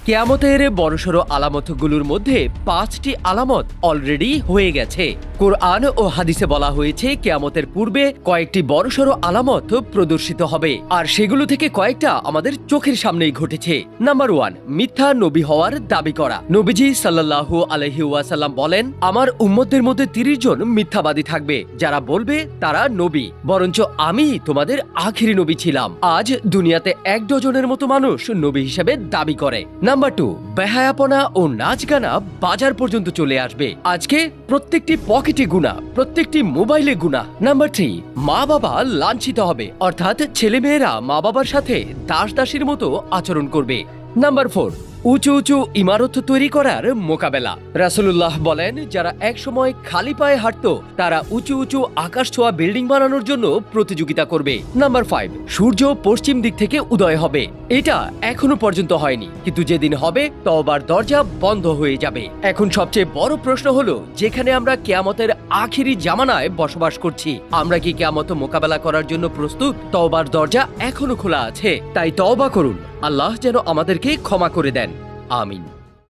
কিয়ামতের বড়সড় আলামতগুলোর মধ্যে 5টি আলামত অলরেডি হয়ে গেছে। কোরআন ও হাদিসে বলা হয়েছে কিয়ামতের পূর্বে কয়েকটি বড়সড় আলামত প্রদর্শিত হবে, আর সেগুলো থেকে কয়েকটা আমাদের চোখের সামনেই ঘটেছে। নাম্বার 1, মিথ্যা নবী হওয়ার দাবি করা। নবীজি সাল্লাল্লাহু আলাইহি ওয়াসাল্লাম বলেন, আমার উম্মতদের মধ্যে 30 জন মিথ্যাবাদী থাকবে যারা বলবে তারা নবী, বরঞ্চ আমি তোমাদের আখিরি নবী ছিলাম। আজ দুনিয়াতে 1 ডজনের মতো মানুষ নবী হিসেবে দাবি করে। নাম্বার 2, বেহায়াপনা ও নাচ গানা বাজার পর্যন্ত চলে আসবে। আজকে প্রত্যেকটি পকেটে গুনাহ, প্রত্যেকটি মোবাইলে গুনাহ। নাম্বার 3, মা বাবা লাঞ্ছিত হবে, অর্থাৎ ছেলে মেয়েরা মা বাবার সাথে দাস দাসীর মতো আচরণ করবে। নাম্বার 4, উঁচু উঁচু ইমারত তৈরি করার মোকাবেলা। রাসূলুল্লাহ বলেন, যারা এক সময় খালি পায়ে হাঁটতো তারা উঁচু উঁচু আকাশ ছোঁয়া বিল্ডিং বানানোর জন্য প্রতিযোগিতা করবে। নাম্বার 5, সূর্য পশ্চিম দিক থেকে উদয় হবে। এটা এখনো পর্যন্ত হয়নি, কিন্তু যেদিন হবে তওবার দরজা বন্ধ হয়ে যাবে। এখন সবচেয়ে বড় প্রশ্ন হলো, যেখানে আমরা কিয়ামতের আখিরি জামানায় বসবাস করছি, আমরা কি কিয়ামত মোকাবেলা করার জন্য প্রস্তুত? তওবার দরজা এখনো খোলা আছে, তাই তওবা করুন। আল্লাহ যেন আমাদেরকে ক্ষমা করে দেন। আমিন।